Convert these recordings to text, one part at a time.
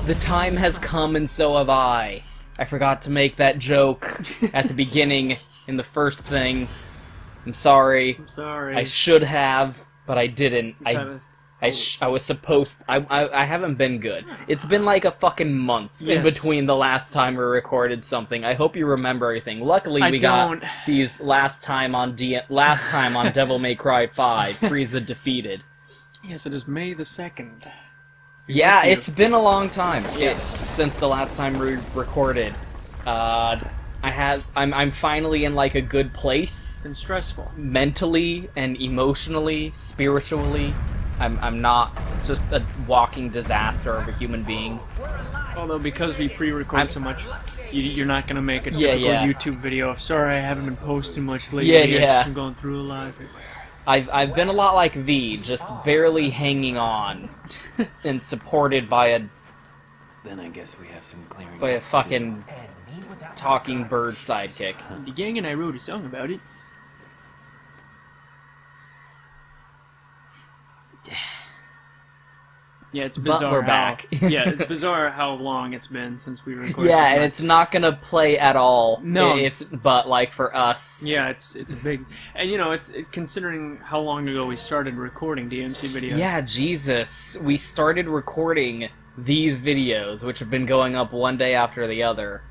The time has come and so have I. I forgot to make that joke at the beginning in the first thing. I'm sorry. I'm sorry. I should have, but I didn't. I was supposed... I haven't been good. It's been like a fucking month in between the last time we recorded something. I hope you remember everything. Luckily, we got these last time on Devil May Cry 5, Frieza defeated. Yes, it is May the 2nd. Yeah, it's been a long time. Yes, since the last time we recorded. I'm finally in like a good place. And stressful. Mentally and emotionally, spiritually. I'm not just a walking disaster of a human being. Although because we pre-record so much, you're not gonna make a typical YouTube video of sorry I haven't been posting much lately. I just been going through a life. I've been a lot like V, just barely hanging on, and supported by a. Then I guess we have some clearing. By a fucking talking bird sidekick. The gang and I wrote a song about it. Yeah, it's bizarre. But we're back. Yeah, it's bizarre how long it's been since we recorded. Yeah, and it's not gonna play at all. No, but like for us. Yeah, it's a big, and you know, it's considering how long ago we started recording DMC videos. Yeah, Jesus, we started recording these videos, which have been going up one day after the other,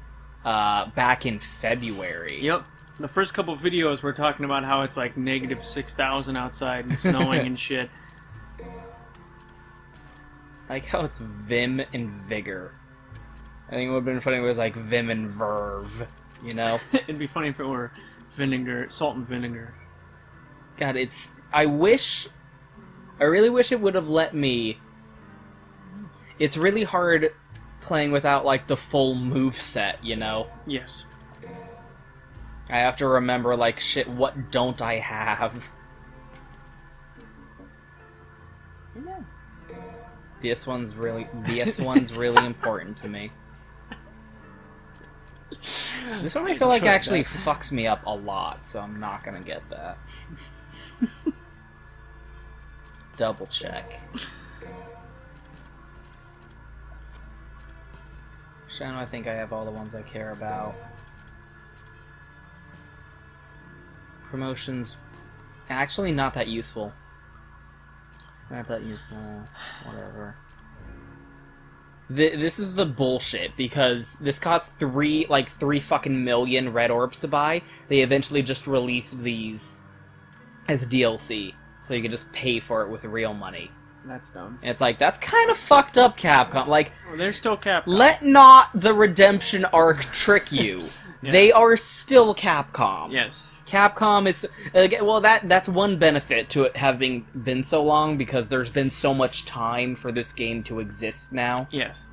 back in February. Yep. The first couple of videos we're talking about how it's like -6,000 outside and snowing and shit. I like how it's Vim and Vigor. I think it would have been funny if it was like Vim and Verve, you know? It'd be funny if it were vinegar, salt and vinegar. God, I really wish it would have let me... It's really hard playing without, like, the full moveset, you know? Yes. I have to remember, like, shit, what don't I have? Yeah. This one's really important to me. This one I feel like actually fucks me up a lot, so I'm not gonna get that. Double check. Shadow, I think I have all the ones I care about. Promotions, actually not that useful. Not that useful. Whatever. This is the bullshit, because this costs three fucking million red orbs to buy. They eventually just released these as DLC, so you can just pay for it with real money. That's dumb. And it's like, that's kind of fucked up, Capcom. Like, well, they're still Capcom. Let not the redemption arc trick you. Yeah. They are still Capcom. Yes. Capcom is... well, that's one benefit to it having been so long, because there's been so much time for this game to exist now. Yes.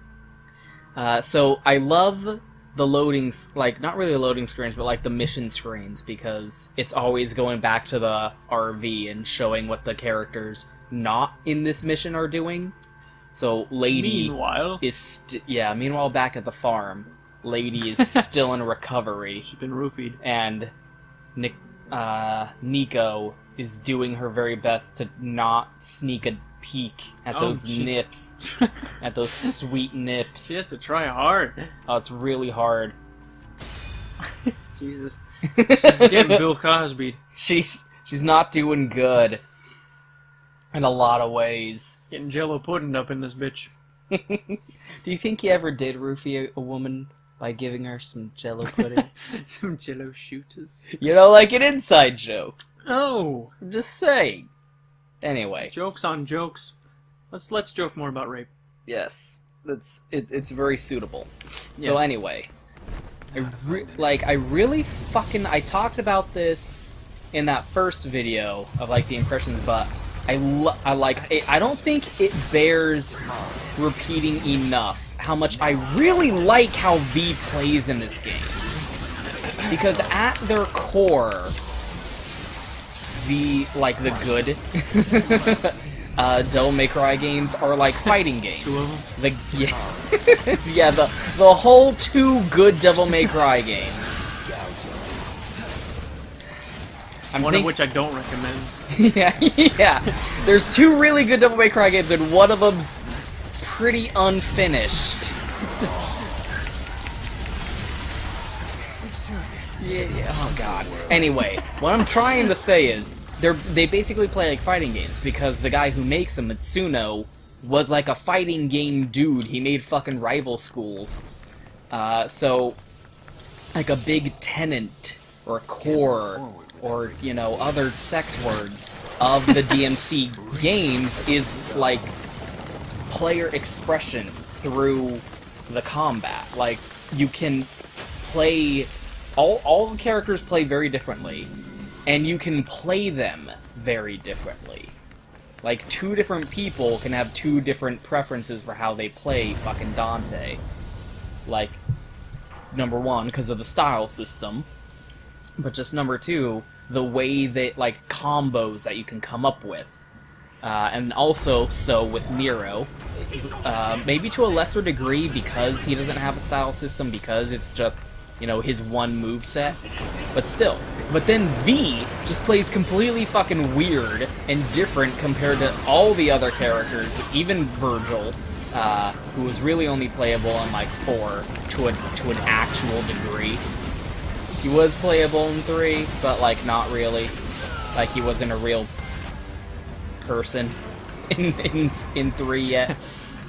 So I love the loading... Like, not really the loading screens, but like the mission screens, because it's always going back to the RV and showing what the characters not in this mission are doing. So Lady... Meanwhile... meanwhile back at the farm, Lady is still in recovery. She's been roofied. And... Nico is doing her very best to not sneak a peek at those nips. At those sweet nips. She has to try hard. Oh, it's really hard. Jesus. She's getting Bill Cosby. She's not doing good. In a lot of ways. Getting Jello pudding up in this bitch. Do you think he ever did roofie a woman by giving her some Jello pudding? Some Jello shooters. You know, like an inside joke. Oh, I'm just saying. Anyway. Jokes on jokes. Let's joke more about rape. Yes. It's very suitable. Yes. So anyway. I talked about this in that first video of like the impressions, but I don't think it bears repeating enough how much I really like how V plays in this game. Because at their core, the good Devil May Cry games are like fighting games. Two of them? The whole two good Devil May Cry games. One of which I don't recommend. yeah. There's two really good Devil May Cry games, and one of them's pretty unfinished. Oh god. Anyway, what I'm trying to say is they basically play like fighting games because the guy who makes them, Mitsuno, was like a fighting game dude. He made fucking rival schools. So like a big tenant or core or, you know, other sex words of the DMC games is like player expression through the combat. Like, you can play... All the characters play very differently, and you can play them very differently. Like, two different people can have two different preferences for how they play fucking Dante. Like, number one, because of the style system, but just number two, the way that, like, combos that you can come up with. And also, so with Nero, maybe to a lesser degree because he doesn't have a style system, because it's just, you know, his one moveset, but still. But then V just plays completely fucking weird and different compared to all the other characters, even Virgil, who was really only playable in, like, 4 to an actual degree. He was playable in 3, but, like, not really. Like, he wasn't a real person in 3 yet. It's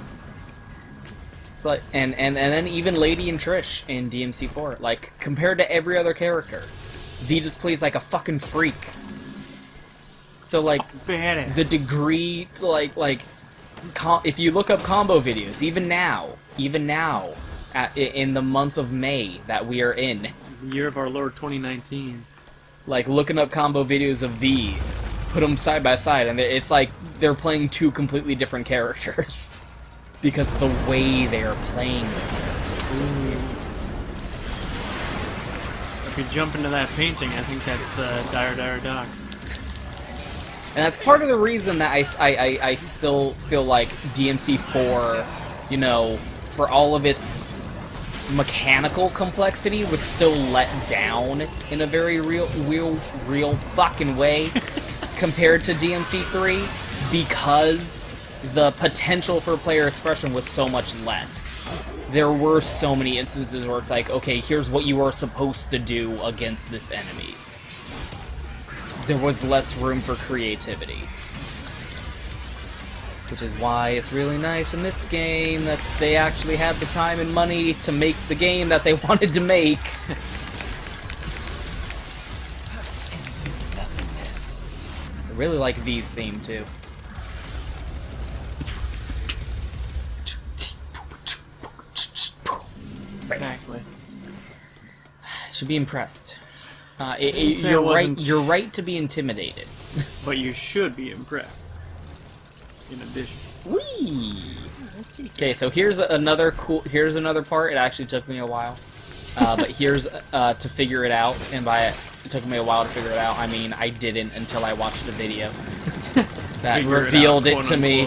like, and then even Lady and Trish in DMC 4, like, compared to every other character, V just plays like a fucking freak. So, like, the degree to, like if you look up combo videos, even now in the month of May that we are in, the year of our Lord 2019, like, looking up combo videos of V, put them side by side, and it's like they're playing two completely different characters because the way they are playing them. If you jump into that painting, I think that's Dire Doc. And that's part of the reason that I still feel like DMC 4, you know, for all of its mechanical complexity, was still let down in a very real fucking way compared to DMC 3, because the potential for player expression was so much less. There were so many instances where it's like, okay, here's what you are supposed to do against this enemy. There was less room for creativity. Which is why it's really nice in this game that they actually had the time and money to make the game that they wanted to make. I really like V's theme, too. Exactly. Should be impressed. You're right to be intimidated. But you should be impressed. In addition. Whee! Okay, so here's another part. It actually took me a while. But here's to figure it out, and by it took me a while to figure it out, I mean I didn't until I watched the video. That revealed it to me.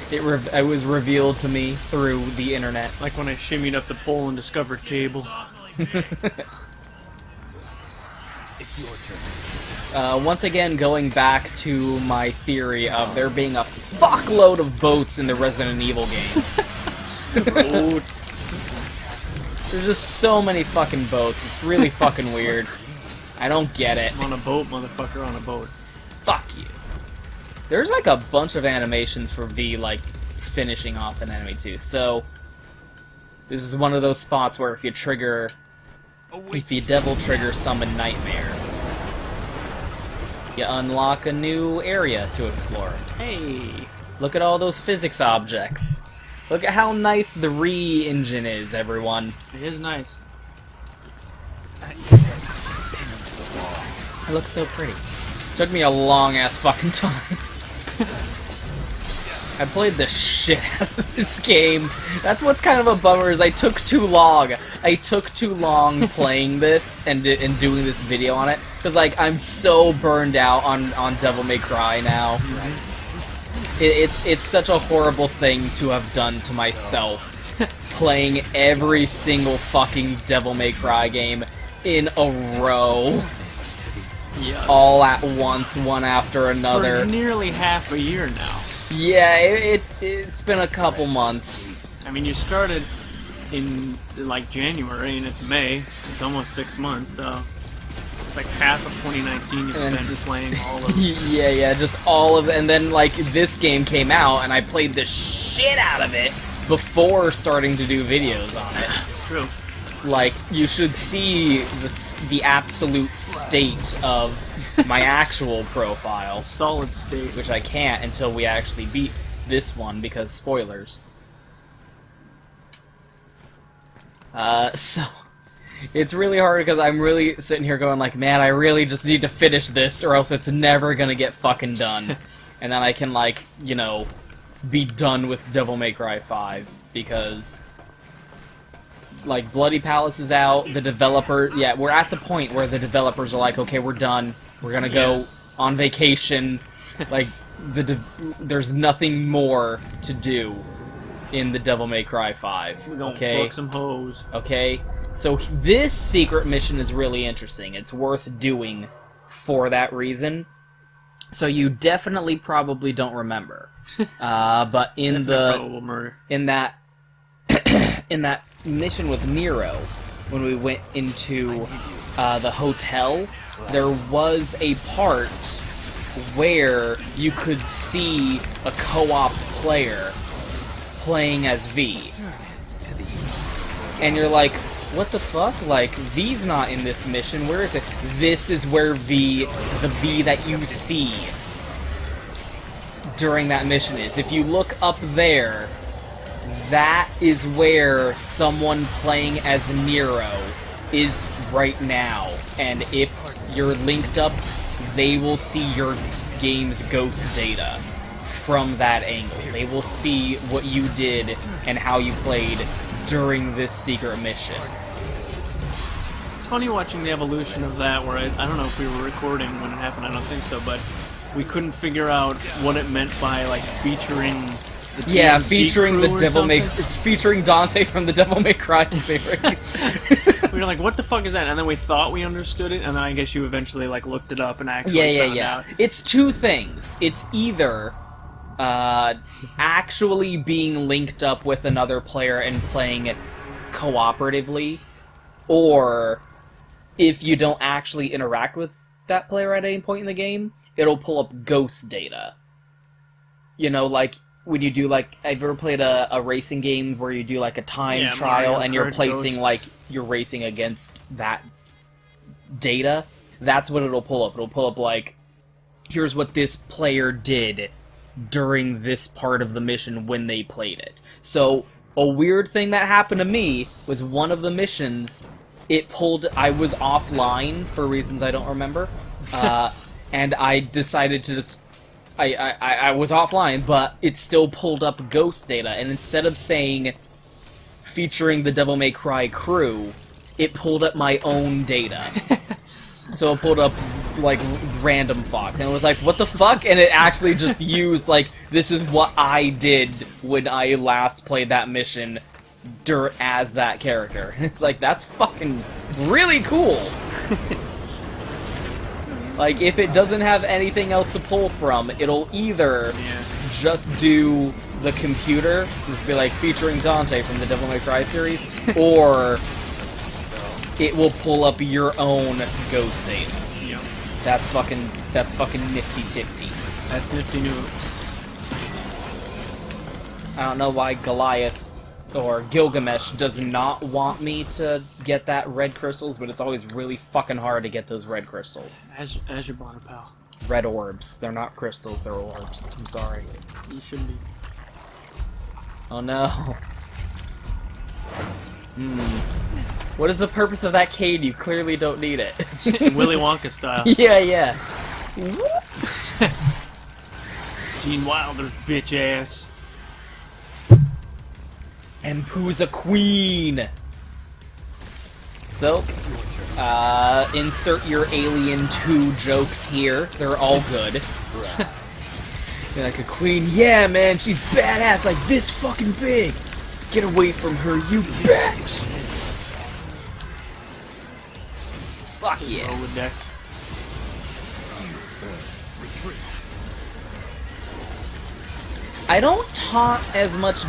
It was revealed to me through the internet. Like when I shimmied up the pole and discovered cable. It's your turn. Once again, going back to my theory of there being a fuckload of boats in the Resident Evil games. Boats. There's just so many fucking boats. It's really fucking weird. I don't get it. I'm on a boat, motherfucker, on a boat. Fuck you. There's like a bunch of animations for V, like, finishing off an enemy too. So, this is one of those spots where if you devil trigger summon Nightmare, you unlock a new area to explore. Hey, look at all those physics objects. Look at how nice the re-engine is, everyone. It is nice. It looks so pretty. Took me a long-ass fucking time. I played the shit out of this game. That's what's kind of a bummer, is I took too long. I took too long playing this and doing this video on it, because, like, I'm so burned out on Devil May Cry now. It's such a horrible thing to have done to myself, playing every single fucking Devil May Cry game in a row. Yeah. All at once, one after another. For nearly half a year now. Yeah, it's been a couple months. I mean, you started in, like, January, and it's May. It's almost 6 months, so... like half of 2019 you spent just playing all of. Yeah, just all of. And then like this game came out, and I played the shit out of it before starting to do videos on it. It's true. Like, you should see the absolute state of my actual profile. Solid state. Which I can't until we actually beat this one, because spoilers. So, it's really hard because I'm really sitting here going like, man, I really just need to finish this or else it's never gonna get fucking done. And then I can, like, you know, be done with Devil May Cry 5, because... like, Bloody Palace is out, the developer... yeah, we're at the point where the developers are like, okay, we're done, we're gonna go on vacation, like, there's nothing more to do in the Devil May Cry 5, we're gonna okay? fuck some hoes. Okay, so this secret mission is really interesting, it's worth doing for that reason, so you definitely probably don't remember, but in that mission with Nero, when we went into the hotel, there was a part where you could see a co-op player playing as V. And you're like, what the fuck? Like, V's not in this mission, where is it? This is where the V that you see during that mission is. If you look up there, that is where someone playing as Nero is right now. And if you're linked up, they will see your game's ghost data from that angle. They will see what you did and how you played during this secret mission. It's funny watching the evolution of that, where I don't know if we were recording when it happened, I don't think so, but we couldn't figure out what it meant by, like, featuring... yeah, featuring the Devil May... it's featuring Dante from the Devil May Cry series. We were like, what the fuck is that? And then we thought we understood it, and then I guess you eventually, like, looked it up and actually found out. It's two things. It's either actually being linked up with another player and playing cooperatively, or if you don't actually interact with that player at any point in the game, it'll pull up ghost data. You know, like... when you do, like, have you ever played a racing game where you do, like, a time trial and you're placing, Ghost. Like, you're racing against that data? That's what it'll pull up. It'll pull up, like, here's what this player did during this part of the mission when they played it. So, a weird thing that happened to me was one of the missions, I was offline for reasons I don't remember, and I decided to just... I was offline, but it still pulled up ghost data, and instead of saying featuring the Devil May Cry crew, it pulled up my own data. So it pulled up, like, random Fox, and it was like, what the fuck? And it actually just used, like, this is what I did when I last played that mission as that character. And it's like, that's fucking really cool! Like, if it doesn't have anything else to pull from, it'll either just do the computer, just be like, featuring Dante from the Devil May Cry series, or it will pull up your own ghost data. Yep. That's fucking nifty-tifty. That's nifty new. I don't know why Goliath or Gilgamesh does not want me to get that red crystals, but it's always really fucking hard to get those red crystals. As your bonnet, pal. Red orbs. They're not crystals, they're orbs. I'm sorry. You should be. Oh no. What is the purpose of that cane? You clearly don't need it. Willy Wonka style. Yeah. Gene Wilder's bitch ass. And Pooh's a queen! So, insert your Alien 2 jokes here. They're all good. You're like a queen. Yeah, man, she's badass, like this fucking big! Get away from her, you bitch! Fuck yeah. Rolodex. I don't talk as much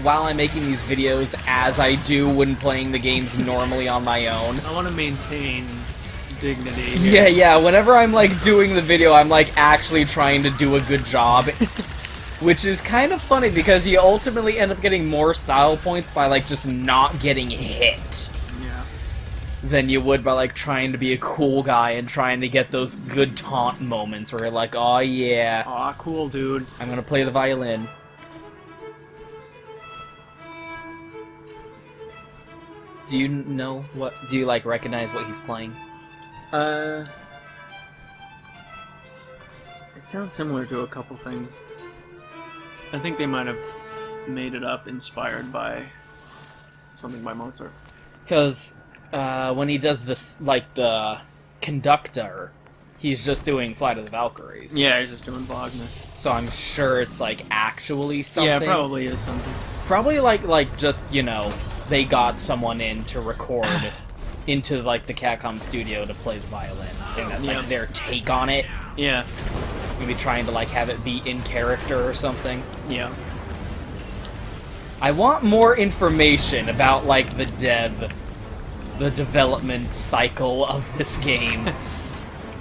while I'm making these videos as I do when playing the games normally on my own. I want to maintain dignity. Yeah. Whenever I'm, like, doing the video, I'm, like, actually trying to do a good job. Which is kind of funny, because you ultimately end up getting more style points by, like, just not getting hit. Yeah. Than you would by, like, trying to be a cool guy and trying to get those good taunt moments where you're like, oh yeah. Aw, cool, dude. I'm gonna play the violin. Do you know what... Do you, like, recognize what he's playing? It sounds similar to a couple things. I think they might have made it up inspired by something by Mozart. Because when he does this, like, the conductor, he's just doing Flight of the Valkyries. Yeah, he's just doing Wagner. So I'm sure it's, like, actually something. Yeah, probably is something. Probably, like just, you know, they got someone in to record into, like, the Capcom studio to play the violin. And that's, like, their take on it. Yeah. Maybe trying to, like, have it be in character or something. Yeah. I want more information about, like, the development cycle of this game.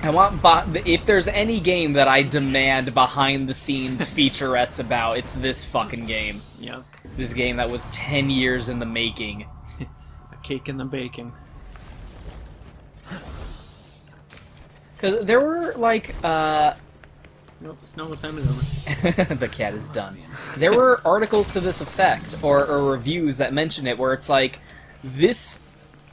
I want, if there's any game that I demand behind-the-scenes featurettes about, it's this fucking game. Yeah. This game that was 10 years in the making. A cake in the baking. Because there were, like, Nope, Snow time is over. the cat is done. There were articles to this effect, or reviews that mention it, where it's like, this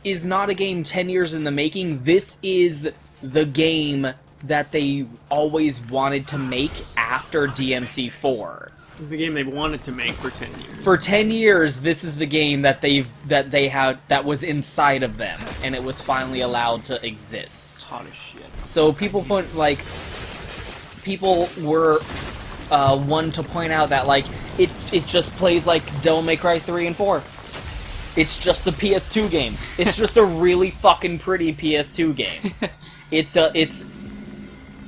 is not a game 10 years in the making, this is the game that they always wanted to make after DMC4. This is the game they wanted to make for 10 years. For 10 years, this is the game that that was inside of them, and it was finally allowed to exist. It's hot as shit. So people people were one to point out that, like, it just plays like Devil May Cry 3 and 4. It's just a PS2 game. It's just a really fucking pretty PS2 game.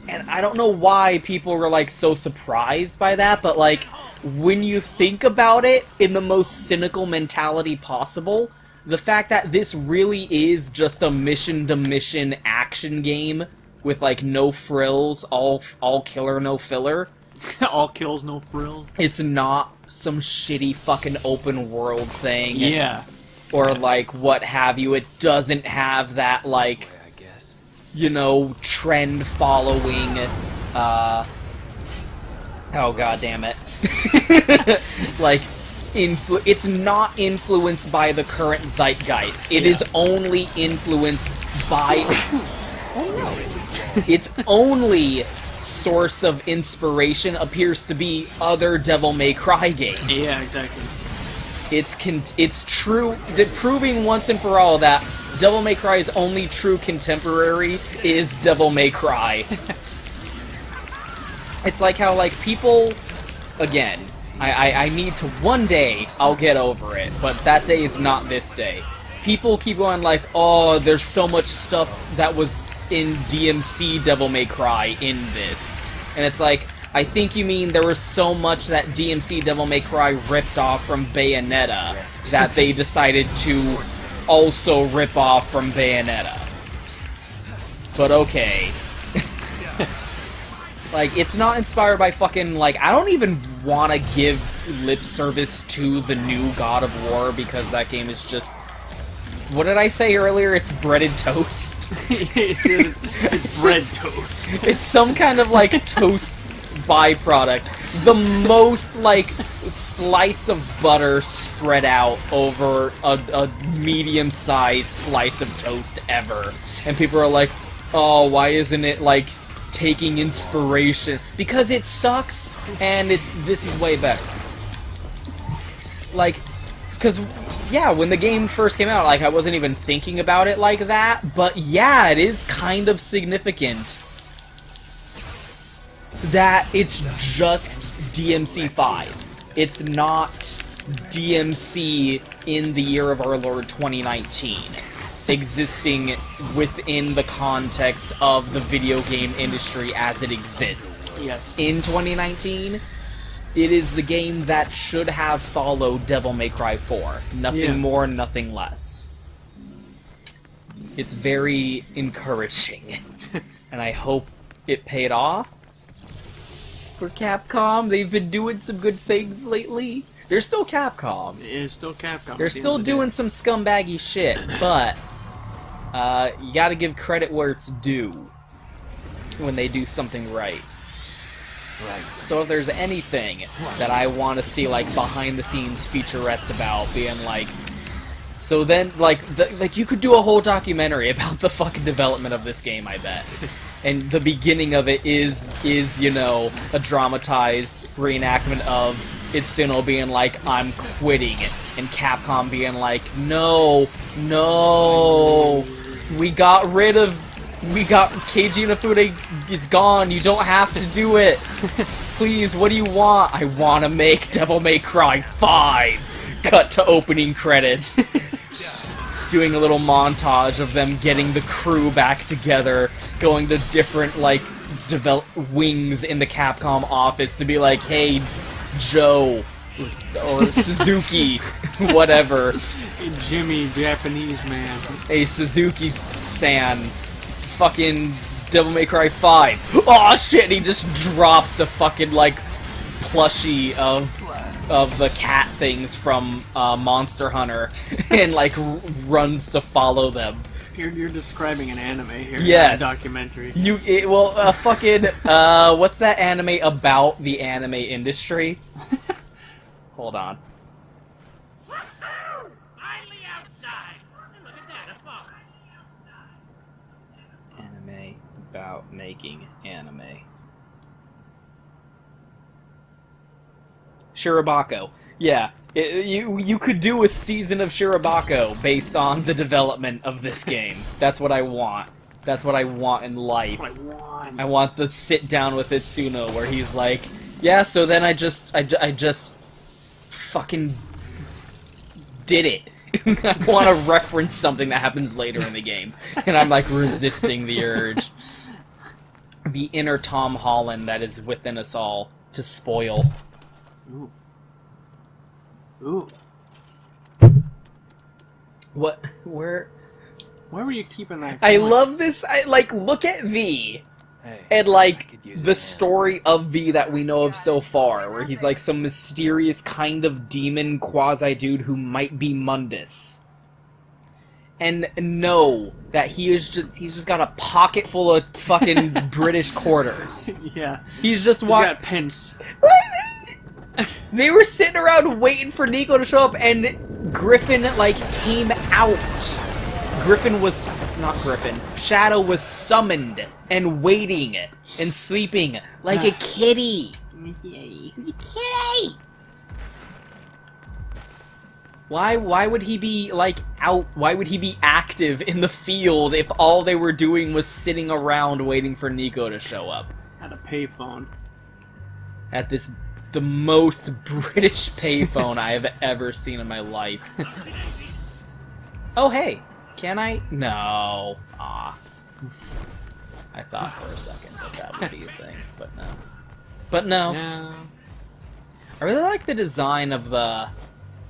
And I don't know why people were, like, so surprised by that, but, like, when you think about it in the most cynical mentality possible, the fact that this really is just a mission-to-mission action game with, like, no frills, all killer, no filler. All kills, no frills. It's not some shitty fucking open world thing. Yeah. Or, like, what have you. It doesn't have that, like, you know, trend following, oh god damn it. Like, it's not influenced by the current zeitgeist. It is only influenced by... Its only source of inspiration appears to be other Devil May Cry games. Yeah, exactly. It's true, proving once and for all that Devil May Cry's only true contemporary is Devil May Cry. It's like how, like, people, again, I need to, one day, I'll get over it, but that day is not this day. People keep going like, oh, there's so much stuff that was in DMC Devil May Cry in this. And it's like, I think you mean there was so much that DMC Devil May Cry ripped off from Bayonetta that they decided to also rip off from Bayonetta. But okay. Like, it's not inspired by fucking, like, I don't even want to give lip service to the new God of War because that game is just... What did I say earlier? It's breaded toast? it's bread toast. It's some kind of, like, toast byproduct. The most, like, slice of butter spread out over a medium-sized slice of toast ever. And people are like, oh, why isn't it, like, taking inspiration? Because it sucks, and this is way better. Like, because... Yeah, when the game first came out, like, I wasn't even thinking about it like that, but yeah, it is kind of significant that it's just DMC5. It's not DMC in the year of our Lord 2019, existing within the context of the video game industry as it exists. Yes. In 2019... It is the game that should have followed Devil May Cry 4. Nothing more, nothing less. It's very encouraging. And I hope it paid off for Capcom. They've been doing some good things lately. They're still Capcom. It's still Capcom. They're still doing some scumbaggy shit, but you gotta give credit where it's due when they do something right. So if there's anything that I want to see, like, behind-the-scenes featurettes about, being like, so then, like, you could do a whole documentary about the fucking development of this game, I bet. And the beginning of it is, you know, a dramatized reenactment of Itsuno being like, I'm quitting, and Capcom being like, no, we got Keiji Inafune is gone, you don't have to do it. Please, what do you want? I want to make Devil May Cry 5. Cut to opening credits. Doing a little montage of them getting the crew back together, going to different, like, wings in the Capcom office to be like, hey, Joe, or Suzuki, whatever. Hey, Jimmy, Japanese man. Hey, Suzuki-san, fucking Devil May Cry 5. Aw, shit, and he just drops a fucking, like, plushie of the cat things from Monster Hunter and, like, runs to follow them. You're describing an anime here, yes. Not a documentary. Fucking, what's that anime about the anime industry? Hold on. Finally outside. Look at that, a phone. Anime about making anime. Shirobako. Yeah, you could do a season of Shirobako based on the development of this game. That's what I want. That's what I want in life. I want the sit down with Itsuno where he's like, yeah, so then I just fucking did it. I want to reference something that happens later in the game, and I'm like resisting the urge. The inner Tom Holland that is within us all to spoil. Ooh. Ooh. What? Where were you keeping that? I love this. Look at V. Hey, And, I like, could use the it, story of V that we know of so far, where he's, like, some mysterious kind of demon quasi-dude who might be Mundus. And know that he's just got a pocket full of fucking British quarters. Yeah. He's just He's walking. got pence. They were sitting around waiting for Nico to show up, and Griffin, like, came out. Shadow was summoned and waiting and sleeping like a kitty. Yay. Kitty! Why would he be, like, out? Why would he be active in the field if all they were doing was sitting around waiting for Nico to show up? At a payphone. At the most British payphone I have ever seen in my life. Oh, hey. Can I? No. Ah. I thought for a second that would be a thing, but no. But no. No. I really like the design of the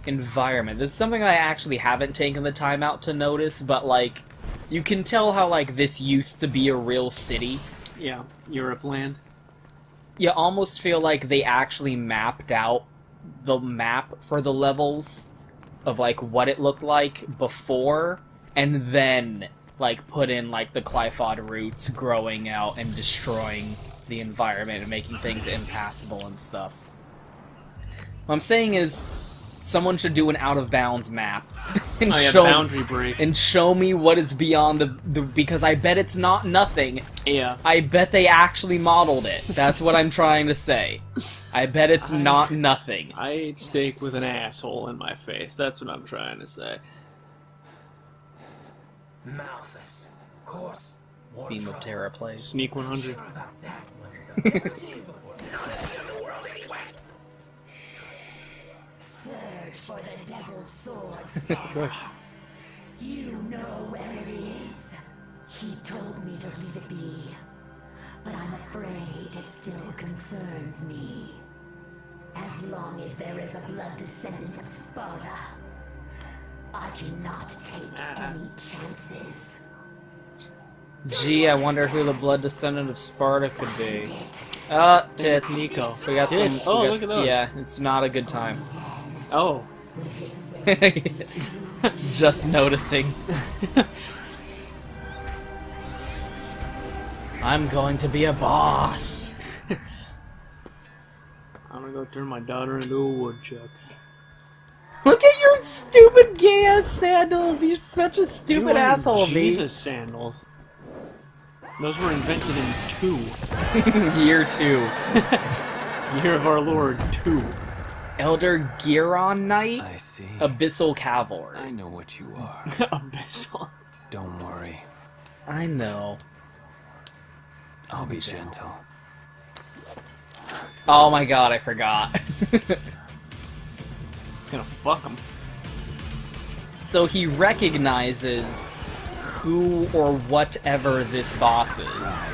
environment. This is something I actually haven't taken the time out to notice, but, like, you can tell how, like, this used to be a real city. Yeah, Europe land. You almost feel like they actually mapped out the map for the levels of, like, what it looked like before, and then, like, put in, like, the Qliphoth roots growing out and destroying the environment and making things impassable and stuff. What I'm saying is, someone should do an out-of-bounds map and boundary break. and show me what is beyond the because I bet it's not nothing. Yeah. I bet they actually modeled it. That's what I'm trying to say. I bet it's not nothing. I ate steak with an asshole in my face. That's what I'm trying to say. Malthus, course. Beam of Terror plays. Sneak 100. About that one. Never seen it before. Not in the world anyway. Search for the devil's sword, Sparrow. You know where it is. He told me to leave it be, but I'm afraid it still concerns me. As long as there is a blood descendant of Sparta, I cannot take any chances. Gee, I wonder who the blood descendant of Sparta could be. Tits. It's Nico. We got Tits. some. Oh, we got look at those. Yeah, it's not a good time. Oh. Just noticing. I'm going to be a boss. I'm gonna go turn my daughter into a woodchuck. Look at your stupid gay ass sandals. You're such a You're stupid wearing asshole, V. Jesus sandals. Those were invented in 2. Year 2. Year of our Lord 2. Elder Giron Knight, I see. Abyssal Cavalry. I know what you are. Abyssal. Don't worry. I know. I'll be gentle. Oh my god, I forgot. Gonna fuck him. So he recognizes who or whatever this boss is.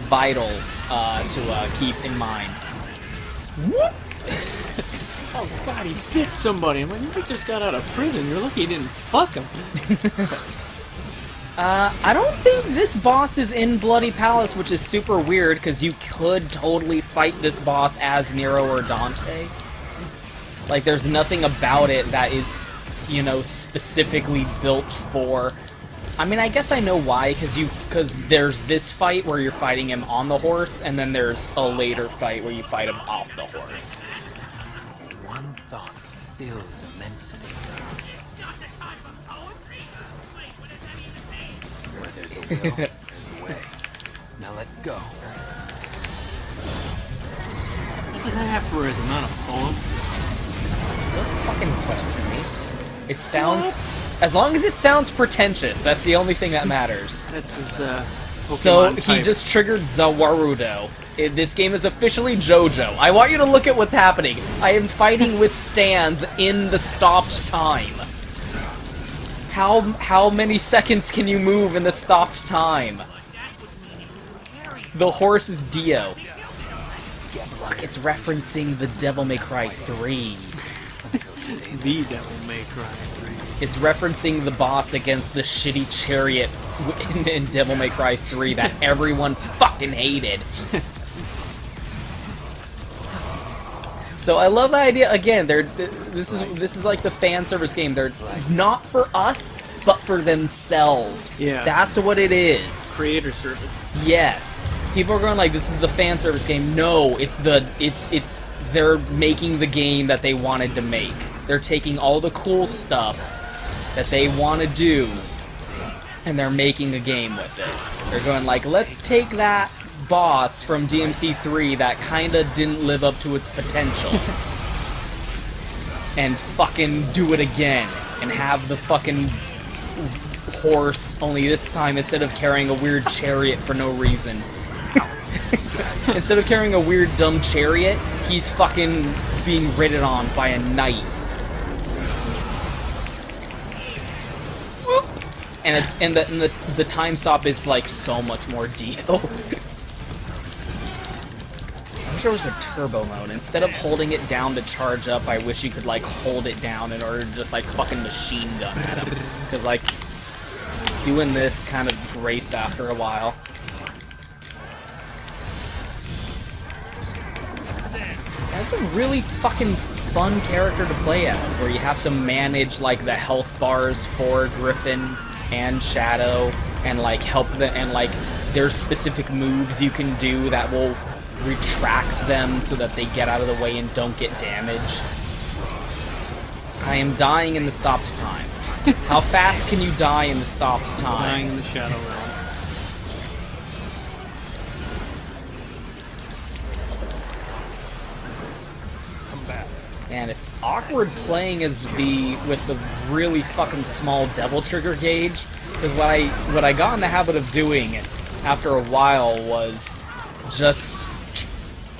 Vital to keep in mind. Whoop! Oh god, he bit somebody. I'm like, you just got out of prison. You're lucky you didn't fuck him. I don't think this boss is in Bloody Palace, which is super weird, because you could totally fight this boss as Nero or Dante. Like, there's nothing about it that is, you know, specifically built for... I mean, I guess I know why, because there's this fight where you're fighting him on the horse, and then there's a later fight where you fight him off the horse. One thought fills immensity. Not the time for poetry. Wait, what does that even mean? Where there's a will, there's a way. Now let's go. What an aphorism, not a poem. Don't fucking question me. It sounds... As long as it sounds pretentious, that's the only thing that matters. That's his, Pokemon So, he type. just triggered Zawarudo. This game is officially JoJo. I want you to look at what's happening. I am fighting with stands in the stopped time. How many seconds can you move in the stopped time? The horse is Dio. Look, it's referencing the Devil May Cry 3. The Devil May Cry 3. It's referencing the boss against the shitty chariot in Devil May Cry 3 that everyone fucking hated. So I love the idea. Again, this is like the fan service game. They're not for us, but for themselves. Yeah. That's what it is. Creator service. Yes. People are going like, this is the fan service game. No, it's they're making the game that they wanted to make. They're taking all the cool stuff that they want to do, and they're making a game with it. They're going like, let's take that boss from DMC3 that kinda didn't live up to its potential and fucking do it again, and have the fucking horse, only this time instead of carrying a weird chariot for no reason. Instead of carrying a weird dumb chariot, he's fucking being ridden on by a knight. And the time stop is like so much more Dio. I wish there was a turbo mode. Instead of holding it down to charge up, I wish you could like hold it down in order to just like fucking machine gun at him. Cause like doing this kind of grates after a while. And it's a really fucking fun character to play as, where you have to manage like the health bars for Griffin and Shadow, and like help them, and like there's specific moves you can do that will retract them so that they get out of the way and don't get damaged. I am dying in the stopped time. How fast can you die in the stopped time? Dying in the Shadow Realm. And it's awkward playing as V with the really fucking small devil trigger gauge, because what I got in the habit of doing after a while was just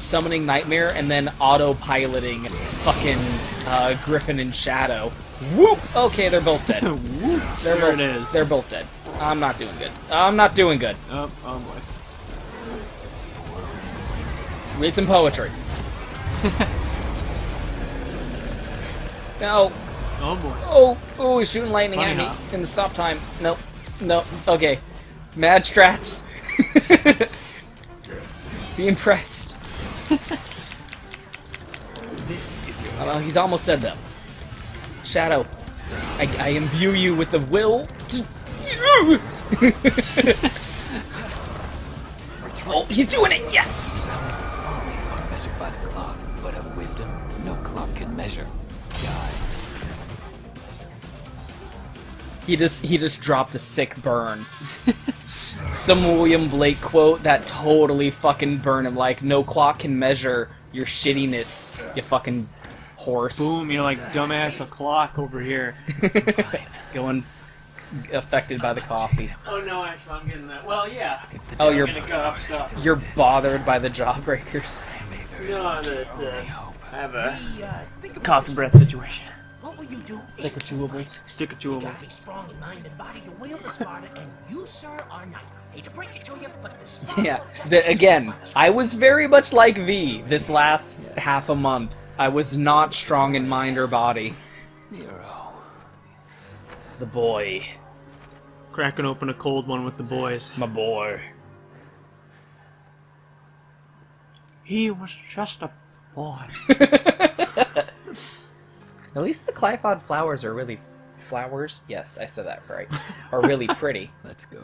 summoning Nightmare and then auto-piloting fucking Griffin and Shadow. Whoop! Okay, they're both dead. Whoop! They're There both, it is. They're both dead. I'm not doing good. I'm not doing good. Oh boy. Read some poetry. No. Oh boy. Oh, he's shooting lightning Funny at me how. in the stop time. Nope. No, okay. Mad strats. Be impressed. Oh, he's almost dead though. Shadow, I imbue you with the will. Oh, he's doing it! Yes. Powers of folly are measured by the clock, but of wisdom, no clock can measure. Die. He just dropped a sick burn. Some William Blake quote that totally fucking burned him. Like, no clock can measure your shittiness, you fucking horse. Boom, you're like dumbass o'clock over here. Going affected by the coffee. Oh no, actually, I'm getting that. Well, yeah. Oh, I'm gonna cut up stuff. you're bothered by the jawbreakers. No, I have a cough and breath situation. What will you do? Stick with chewables. Stick of You gotta chewables. be strong in mind and body to wield the Sparta, and you, sir, are not. Hate to break it to you, but the Sparta... Yeah, again, I was very much like V this last half a month. I was not strong in mind or body. Nero. The boy. Cracking open a cold one with the boys. My boy. He was just a boy. At least the Clyphod flowers are really... Flowers? Yes, I said that right. Are really pretty. Let's go.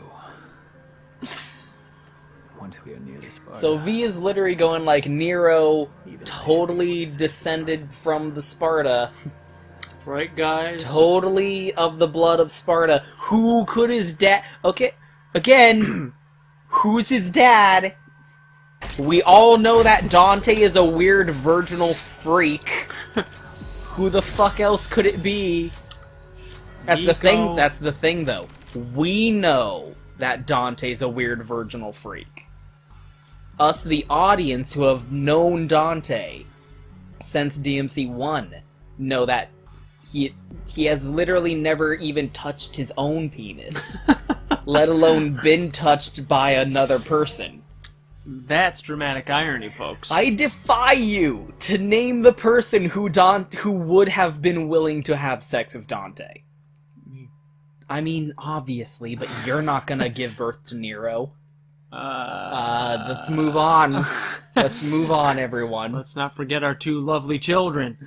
Once we are near the Sparta. So V is literally going like Nero totally descended from the Sparta. Right, guys? Totally of the blood of Sparta. Who could his dad... Okay, again, who's his dad? We all know that Dante is a weird virginal freak. Who the fuck else could it be? That's the thing. Nico. That's the thing, though. We know that Dante's a weird virginal freak. Us, the audience, who have known Dante since DMC 1, know that he has literally never even touched his own penis, let alone been touched by another person. That's dramatic irony, folks. I defy you to name the person who would have been willing to have sex with Dante. I mean, obviously, but you're not gonna give birth to Nero. Let's move on. Let's move on, everyone. Let's not forget our two lovely children.